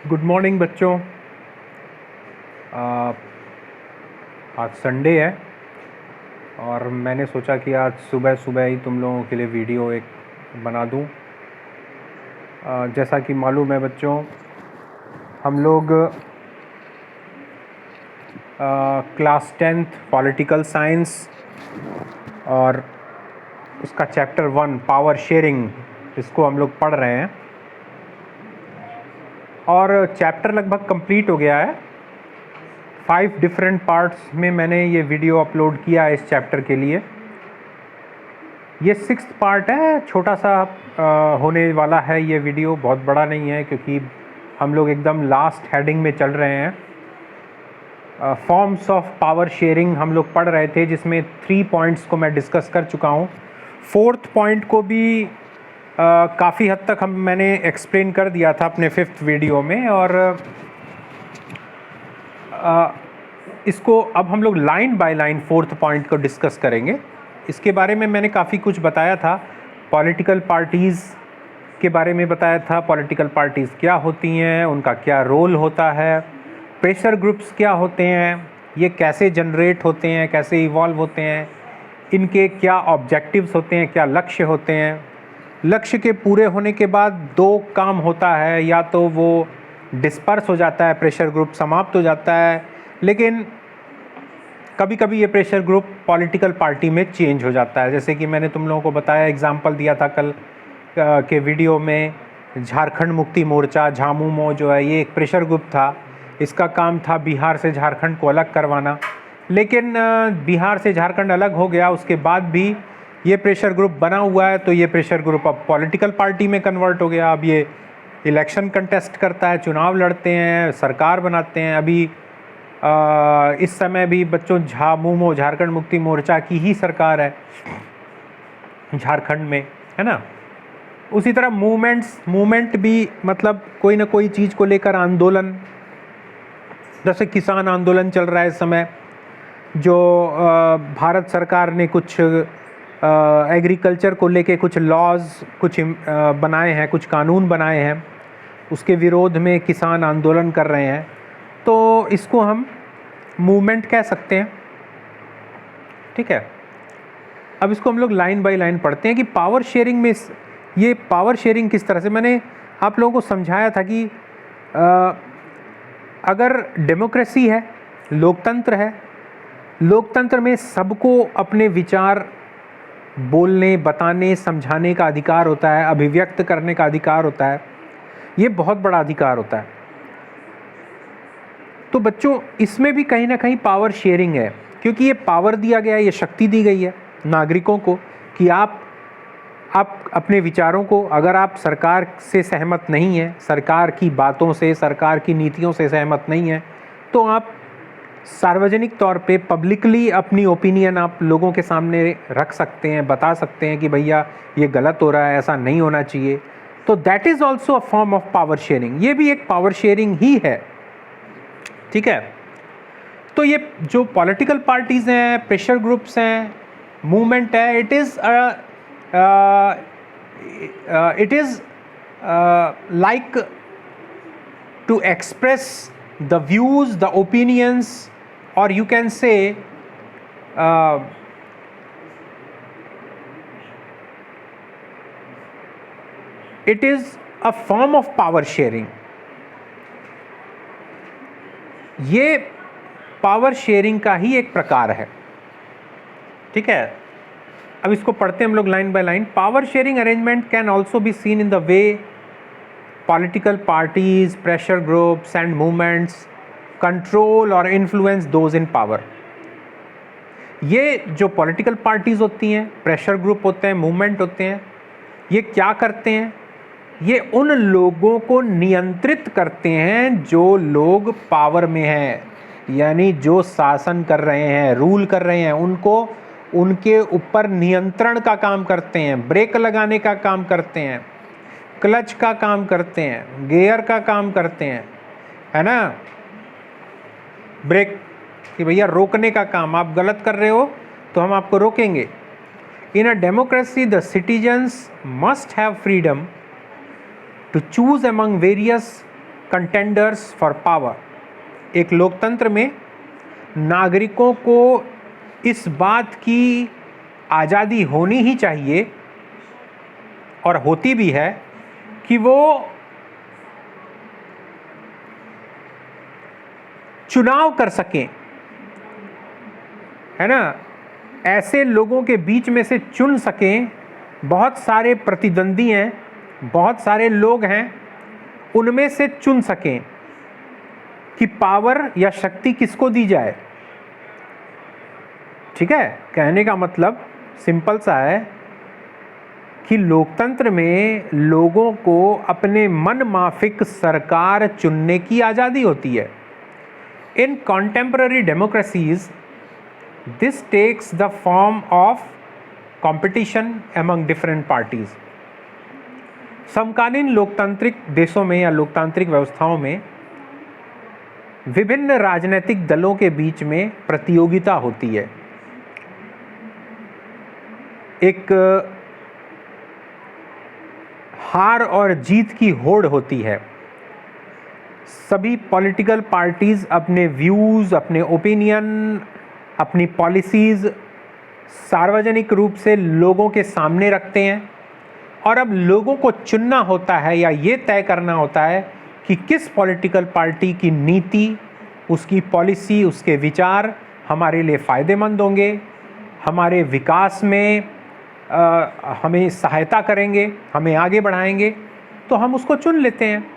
Good morning बच्चों। आज Sunday है और मैंने सोचा कि आज सुबह सुबह ही तुम लोगों के लिए वीडियो एक बना दूं। जैसा कि मालूम है बच्चों, हम लोग क्लास 10th पॉलिटिकल साइंस और उसका चैप्टर 1 पावर शेयरिंग, इसको हम लोग पढ़ रहे हैं और चैप्टर लगभग कंप्लीट हो गया है। 5 डिफरेंट पार्ट्स में मैंने ये वीडियो अपलोड किया है इस चैप्टर के लिए। ये 6th पार्ट है, छोटा सा होने वाला है ये वीडियो, बहुत बड़ा नहीं है क्योंकि हम लोग एकदम लास्ट हेडिंग में चल रहे हैं। फॉर्म्स ऑफ पावर शेयरिंग हम लोग पढ़ रहे थे, जिसमें 3 पॉइंट्स को मैं डिस्कस कर चुका हूँ। 4th पॉइंट को भी काफ़ी हद तक मैंने एक्सप्लेन कर दिया था अपने 5th वीडियो में, और इसको अब हम लोग line by line 4th point को डिस्कस करेंगे। इसके बारे में मैंने काफ़ी कुछ बताया था। पॉलिटिकल पार्टीज़ के बारे में बताया था, पॉलिटिकल पार्टीज़ क्या होती हैं, उनका क्या रोल होता है, प्रेशर ग्रुप्स क्या होते हैं, ये कैसे जनरेट होते हैं, कैसे इवॉल्व होते हैं, इनके क्या ऑब्जेक्टिव्स होते हैं, क्या लक्ष्य होते हैं। लक्ष्य के पूरे होने के बाद 2 काम होता है, या तो वो डिस्पर्स हो जाता है, प्रेशर ग्रुप समाप्त हो जाता है, लेकिन कभी कभी ये प्रेशर ग्रुप पॉलिटिकल पार्टी में चेंज हो जाता है। जैसे कि मैंने तुम लोगों को बताया, एग्जांपल दिया था कल के वीडियो में, झारखंड मुक्ति मोर्चा झामुमो जो है, ये एक प्रेशर ग्रुप था। इसका काम था बिहार से झारखंड को अलग करवाना, लेकिन बिहार से झारखंड अलग हो गया, उसके बाद भी ये प्रेशर ग्रुप बना हुआ है। तो ये प्रेशर ग्रुप अब पॉलिटिकल पार्टी में कन्वर्ट हो गया। अब ये इलेक्शन कंटेस्ट करता है, चुनाव लड़ते हैं, सरकार बनाते हैं। अभी इस समय भी बच्चों झामुमो झारखंड मुक्ति मोर्चा की ही सरकार है झारखंड में, है ना। उसी तरह मूवमेंट भी, मतलब कोई ना कोई चीज़ को लेकर आंदोलन, जैसे किसान आंदोलन चल रहा है इस समय, जो भारत सरकार ने कुछ एग्रीकल्चर को लेके कुछ लॉज कुछ बनाए हैं, कुछ कानून बनाए हैं, उसके विरोध में किसान आंदोलन कर रहे हैं। तो इसको हम मूवमेंट कह सकते हैं, ठीक है। अब इसको हम लोग लाइन बाय लाइन पढ़ते हैं कि पावर शेयरिंग में ये पावर शेयरिंग किस तरह से, मैंने आप लोगों को समझाया था कि अगर डेमोक्रेसी है, लोकतंत्र है, लोकतंत्र में सबको अपने विचार बोलने, बताने, समझाने का अधिकार होता है, अभिव्यक्त करने का अधिकार होता है। ये बहुत बड़ा अधिकार होता है। तो बच्चों, इसमें भी कहीं ना कहीं पावर शेयरिंग है, क्योंकि ये पावर दिया गया है, ये शक्ति दी गई है नागरिकों को कि आप अपने विचारों को, अगर आप सरकार से सहमत नहीं हैं, सरकार की बातों से, सरकार की नीतियों से सहमत नहीं हैं, तो आप सार्वजनिक तौर पे पब्लिकली अपनी ओपिनियन आप लोगों के सामने रख सकते हैं, बता सकते हैं कि भैया ये गलत हो रहा है, ऐसा नहीं होना चाहिए। तो that is also a form of power sharing. ये भी एक पावर शेयरिंग ही है, ठीक है। तो ये जो पॉलिटिकल पार्टीज़ हैं, प्रेशर ग्रुप्स हैं, मूवमेंट है, it is like to express the views, the opinions, or you can say it is a form of power sharing. ये पावर शेयरिंग का ही एक प्रकार है, ठीक है। अब इसको पढ़ते हैं हम लोग line by line. Power sharing arrangement can also be seen in the way political parties, pressure groups and movements control or influence those in power. ये जो पॉलिटिकल पार्टीज़ होती हैं, प्रेशर ग्रुप होते हैं, मूवमेंट होते हैं, ये क्या करते हैं? ये उन लोगों को नियंत्रित करते हैं जो लोग पावर में हैं, यानी जो शासन कर रहे हैं, रूल कर रहे हैं, उनको उनके ऊपर नियंत्रण का काम करते हैं, ब्रेक लगाने का काम करते हैं, क्लच का काम करते हैं, गियर का काम करते हैं, है ना। ब्रेक कि भैया रोकने का काम, आप गलत कर रहे हो तो हम आपको रोकेंगे। In a democracy the citizens must have freedom to choose among various contenders for power. एक लोकतंत्र में नागरिकों को इस बात की आज़ादी होनी ही चाहिए और होती भी है कि वो चुनाव कर सकें, है ना, ऐसे लोगों के बीच में से चुन सकें। बहुत सारे प्रतिद्वंदी हैं, बहुत सारे लोग हैं, उनमें से चुन सकें कि पावर या शक्ति किसको दी जाए। ठीक है, कहने का मतलब सिंपल सा है कि लोकतंत्र में लोगों को अपने मन माफिक सरकार चुनने की आज़ादी होती है। इन contemporary democracies, this takes the form of competition among different parties. समकालीन लोकतांत्रिक देशों में या लोकतांत्रिक व्यवस्थाओं में विभिन्न राजनीतिक दलों के बीच में प्रतियोगिता होती है। एक हार और जीत की होड़ होती है। सभी पॉलिटिकल पार्टीज़ अपने व्यूज़, अपने ओपिनियन, अपनी पॉलिसीज़ सार्वजनिक रूप से लोगों के सामने रखते हैं और अब लोगों को चुनना होता है या ये तय करना होता है कि किस पॉलिटिकल पार्टी की नीति, उसकी पॉलिसी, उसके विचार हमारे लिए फ़ायदेमंद होंगे, हमारे विकास में हमें सहायता करेंगे, हमें आगे बढ़ाएंगे, तो हम उसको चुन लेते हैं।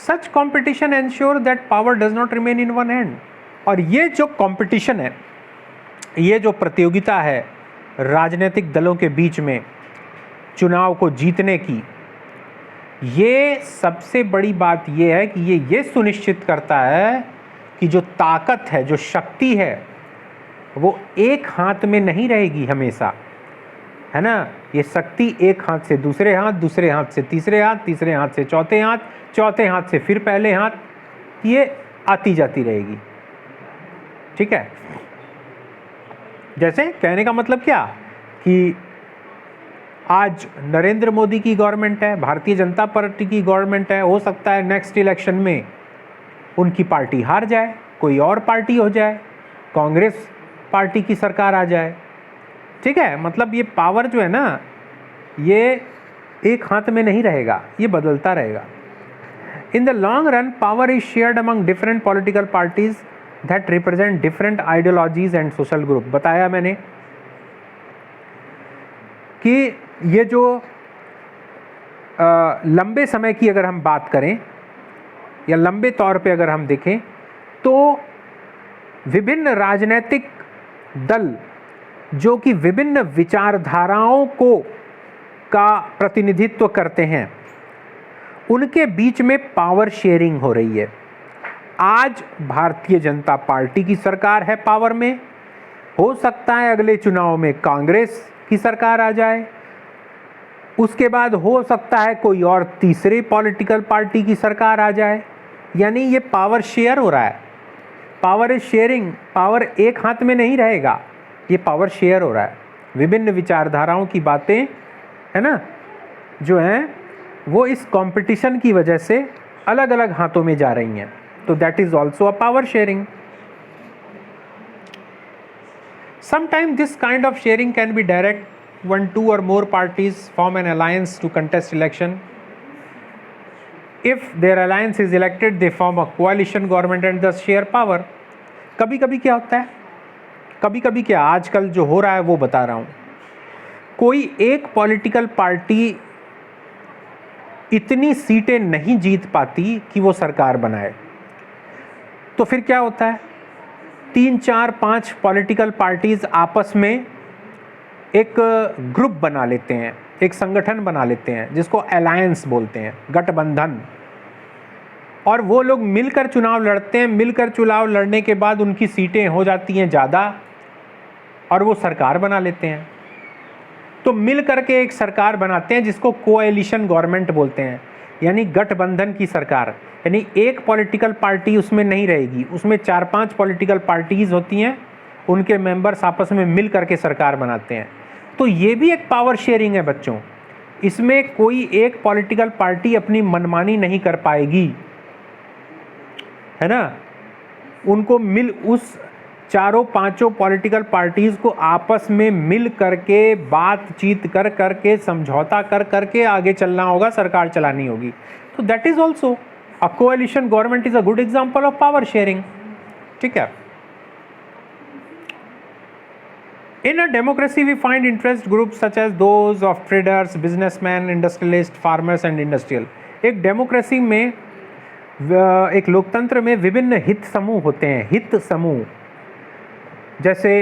Such competition ensure that power does not remain in one hand। और ये जो कंपटीशन है, ये जो प्रतियोगिता है राजनीतिक दलों के बीच में चुनाव को जीतने की, ये सबसे बड़ी बात ये है कि ये सुनिश्चित करता है कि जो ताकत है, जो शक्ति है, वो एक हाथ में नहीं रहेगी हमेशा, है ना। ये शक्ति एक हाथ से दूसरे हाथ, दूसरे हाथ से तीसरे हाथ, तीसरे हाथ से चौथे हाथ, चौथे हाथ से फिर पहले हाथ, ये आती जाती रहेगी। ठीक है, जैसे कहने का मतलब क्या कि आज नरेंद्र मोदी की गवर्नमेंट है, भारतीय जनता पार्टी की गवर्नमेंट है, हो सकता है नेक्स्ट इलेक्शन में उनकी पार्टी हार जाए, कोई और पार्टी हो जाए, कांग्रेस पार्टी की सरकार आ जाए। ठीक है, मतलब ये पावर जो है ना, ये एक हाथ में नहीं रहेगा, ये बदलता रहेगा। In the long run power is shared among different political parties that represent different ideologies and social group. बताया मैंने कि ये जो लंबे समय की अगर हम बात करें या लंबे तौर पे अगर हम देखें तो विभिन्न राजनीतिक दल जो कि विभिन्न विचारधाराओं का प्रतिनिधित्व करते हैं, उनके बीच में पावर शेयरिंग हो रही है। आज भारतीय जनता पार्टी की सरकार है पावर में, हो सकता है अगले चुनाव में कांग्रेस की सरकार आ जाए, उसके बाद हो सकता है कोई और तीसरे पॉलिटिकल पार्टी की सरकार आ जाए। यानी ये पावर शेयर हो रहा है, पावर इज शेयरिंग। पावर एक हाथ में नहीं रहेगा, ये पावर शेयर हो रहा है। विभिन्न विचारधाराओं की बातें, है ना, जो हैं वो इस कंपटीशन की वजह से अलग अलग हाथों में जा रही हैं, तो that is also a power sharing. Sometimes this kind of sharing can be direct when two or more parties form an alliance to contest election. If their alliance is elected, they form a coalition government and thus share power. कभी कभी क्या होता है, कभी कभी क्या, आजकल जो हो रहा है वो बता रहा हूँ। कोई एक पॉलिटिकल पार्टी इतनी सीटें नहीं जीत पाती कि वो सरकार बनाए, तो फिर क्या होता है, 3, 4, 5 पॉलिटिकल पार्टीज आपस में एक ग्रुप बना लेते हैं, एक संगठन बना लेते हैं जिसको अलायंस बोलते हैं, गठबंधन। और वो लोग मिलकर चुनाव लड़ते हैं, मिलकर चुनाव लड़ने के बाद उनकी सीटें हो जाती हैं ज़्यादा और वो सरकार बना लेते हैं। तो मिल करके एक सरकार बनाते हैं जिसको कोएलिशन गवर्नमेंट बोलते हैं, यानी गठबंधन की सरकार। यानी एक पॉलिटिकल पार्टी उसमें नहीं रहेगी, उसमें 4-5 पॉलिटिकल पार्टीज होती हैं, उनके मेंबर्स आपस में मिल करके सरकार बनाते हैं। तो ये भी एक पावर शेयरिंग है बच्चों। इसमें कोई एक पॉलिटिकल पार्टी अपनी मनमानी नहीं कर पाएगी, है ना। उनको उस चारों पांचों पॉलिटिकल पार्टीज को आपस में मिल करके बातचीत कर करके समझौता कर करके आगे चलना होगा, सरकार चलानी होगी। तो that is also a coalition government is a good example of power sharing, ठीक है। In a democracy, we find interest groups such as those of traders, businessmen, industrialists, farmers and industrial. एक डेमोक्रेसी में, एक लोकतंत्र में विभिन्न हित समूह होते हैं। हित समूह जैसे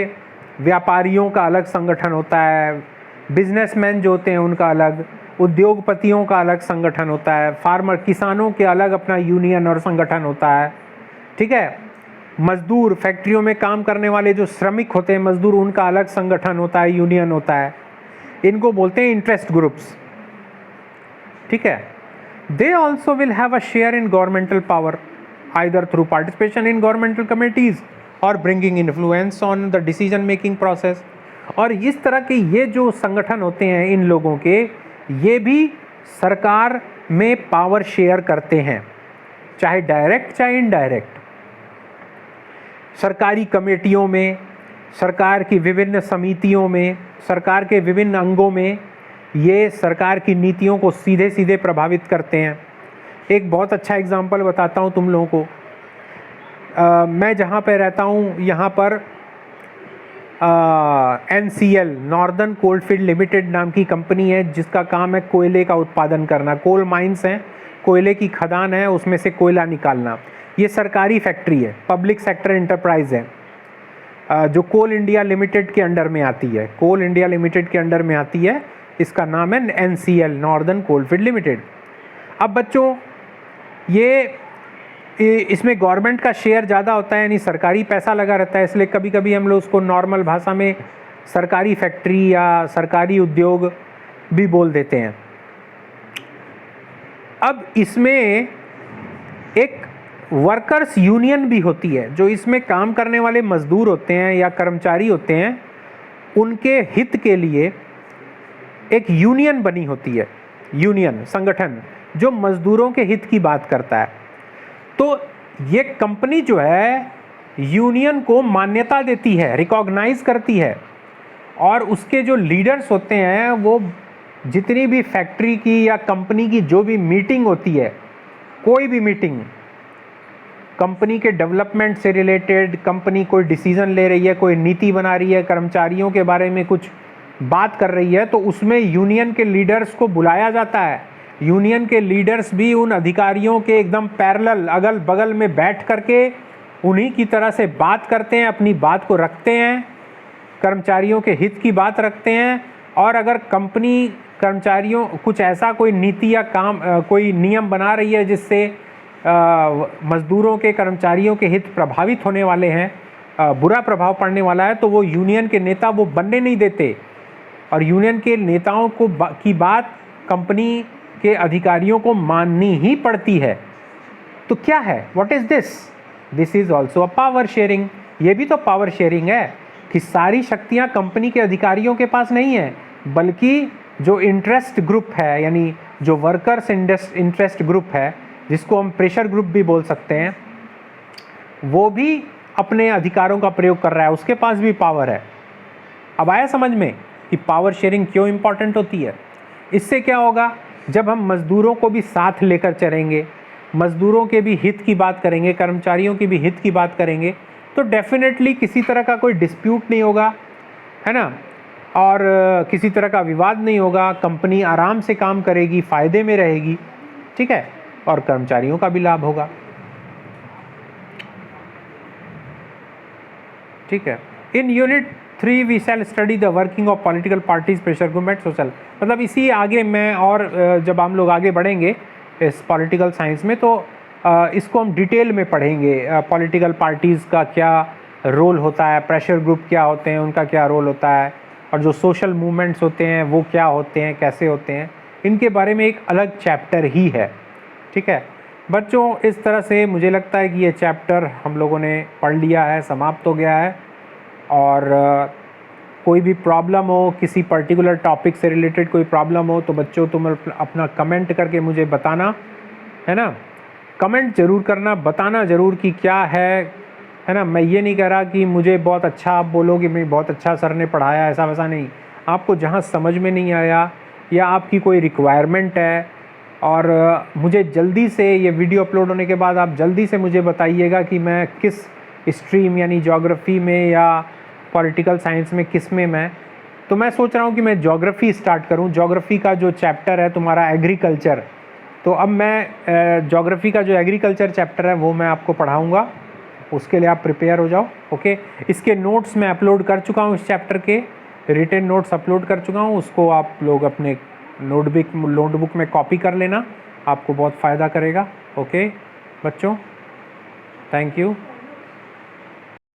व्यापारियों का अलग संगठन होता है, बिजनेसमैन जो होते हैं उनका अलग, उद्योगपतियों का अलग संगठन होता है, फार्मर किसानों के अलग अपना यूनियन और संगठन होता है, ठीक है। मजदूर, फैक्ट्रियों में काम करने वाले जो श्रमिक होते हैं मजदूर, उनका अलग संगठन होता है, यूनियन होता है। इनको बोलते हैं इंटरेस्ट ग्रुप्स, ठीक है। They also will have a share in governmental power either through participation in governmental committees और bringing influence on the decision making process. और इस तरह के ये जो संगठन होते हैं इन लोगों के, ये भी सरकार में पावर शेयर करते हैं, चाहे डायरेक्ट चाहे इनडायरेक्ट। सरकारी कमेटियों में, सरकार की विभिन्न समितियों में, सरकार के विभिन्न अंगों में ये सरकार की नीतियों को सीधे सीधे प्रभावित करते हैं। एक बहुत अच्छा एग्जांपल बताता हूँ तुम लोगों को। मैं जहाँ पे रहता हूँ यहाँ पर NCL नॉर्दर्न कोलफील्ड लिमिटेड नाम की कंपनी है, जिसका काम है कोयले का उत्पादन करना। कोल माइंस हैं, कोयले की खदान है, उसमें से कोयला निकालना। ये सरकारी फैक्ट्री है, पब्लिक सेक्टर एंटरप्राइज है, जो कोल इंडिया लिमिटेड के अंडर में आती है। कोल इंडिया लिमिटेड के अंडर में आती है, इसका नाम है NCL नॉर्दर्न कोलफील्ड लिमिटेड। अब बच्चों इसमें गवर्नमेंट का शेयर ज़्यादा होता है, यानी सरकारी पैसा लगा रहता है, इसलिए कभी कभी हम लोग उसको नॉर्मल भाषा में सरकारी फैक्ट्री या सरकारी उद्योग भी बोल देते हैं। अब इसमें एक वर्कर्स यूनियन भी होती है, जो इसमें काम करने वाले मजदूर होते हैं या कर्मचारी होते हैं, उनके हित के लिए एक यूनियन बनी होती है। यूनियन संगठन जो मजदूरों के हित की बात करता है। तो ये कंपनी जो है यूनियन को मान्यता देती है, रिकॉग्नाइज करती है, और उसके जो लीडर्स होते हैं वो जितनी भी फैक्ट्री की या कंपनी की जो भी मीटिंग होती है, कोई भी मीटिंग कंपनी के डेवलपमेंट से रिलेटेड, कंपनी कोई डिसीजन ले रही है, कोई नीति बना रही है, कर्मचारियों के बारे में कुछ बात कर रही है, तो उसमें यूनियन के लीडर्स को बुलाया जाता है। यूनियन के लीडर्स भी उन अधिकारियों के एकदम पैरेलल अगल बगल में बैठ करके उन्हीं की तरह से बात करते हैं, अपनी बात को रखते हैं, कर्मचारियों के हित की बात रखते हैं। और अगर कंपनी कर्मचारियों कुछ ऐसा कोई नीति या काम कोई नियम बना रही है जिससे मजदूरों के, कर्मचारियों के हित प्रभावित होने वाले हैं, बुरा प्रभाव पड़ने वाला है, तो वो यूनियन के नेता वो बनने नहीं देते, और यूनियन के नेताओं को की बात कंपनी के अधिकारियों को माननी ही पड़ती है। तो क्या है, what is this? This is also a power sharing. ये भी तो पावर शेयरिंग है कि सारी शक्तियां कंपनी के अधिकारियों के पास नहीं है, बल्कि जो इंटरेस्ट ग्रुप है, यानी जो वर्कर्स इंटरेस्ट ग्रुप है, जिसको हम प्रेशर ग्रुप भी बोल सकते हैं, वो भी अपने अधिकारों का प्रयोग कर रहा है, उसके पास भी पावर है। अब आया समझ में कि पावर शेयरिंग क्यों इंपॉर्टेंट होती है? इससे क्या होगा, जब हम मजदूरों को भी साथ लेकर चलेंगे, मजदूरों के भी हित की बात करेंगे, कर्मचारियों की भी हित की बात करेंगे, तो डेफिनेटली किसी तरह का कोई डिस्प्यूट नहीं होगा, है ना, और किसी तरह का विवाद नहीं होगा। कंपनी आराम से काम करेगी, फ़ायदे में रहेगी, ठीक है, और कर्मचारियों का भी लाभ होगा, ठीक है। In unit 3 we shall study the working of political parties, pressure group and social. मतलब इसी आगे मैं, और जब हम लोग आगे बढ़ेंगे इस पॉलिटिकल साइंस में, तो इसको हम डिटेल में पढ़ेंगे। पॉलिटिकल पार्टीज़ का क्या रोल होता है, प्रेशर ग्रुप क्या होते हैं, उनका क्या रोल होता है, और जो सोशल मूवमेंट्स होते हैं वो क्या होते हैं, कैसे होते हैं, इनके बारे में एक अलग चैप्टर ही है, ठीक है बच्चों। इस तरह से मुझे लगता है कि ये चैप्टर हम लोगों ने पढ़ लिया है, समाप्त हो गया है, और कोई भी प्रॉब्लम हो, किसी पर्टिकुलर टॉपिक से रिलेटेड कोई प्रॉब्लम हो तो बच्चों तुम अपना कमेंट करके मुझे बताना, है ना। कमेंट ज़रूर करना, बताना ज़रूर कि क्या है ना। मैं ये नहीं कह रहा कि मुझे बहुत अच्छा आप बोलो कि मैं बहुत अच्छा सर ने पढ़ाया, ऐसा वैसा नहीं। आपको जहाँ समझ में नहीं आया या आपकी कोई रिक्वायरमेंट है और मुझे जल्दी से ये वीडियो अपलोड होने के बाद आप जल्दी से मुझे बताइएगा कि मैं किस स्ट्रीम यानी ज्योग्राफी में या पॉलिटिकल साइंस में किस में मैं, तो मैं सोच रहा हूँ कि मैं ज्योग्राफी स्टार्ट करूँ। ज्योग्राफी का जो चैप्टर है तुम्हारा एग्रीकल्चर, तो अब मैं ज्योग्राफी का जो एग्रीकल्चर चैप्टर है वो मैं आपको पढ़ाऊँगा, उसके लिए आप प्रिपेयर हो जाओ। ओके, इसके नोट्स मैं अपलोड कर चुका हूँ, इस चैप्टर के रिटन नोट्स अपलोड कर चुका हूँ, उसको आप लोग अपने नोटबुक में कॉपी कर लेना, आपको बहुत फ़ायदा करेगा। ओके बच्चों, थैंक यू।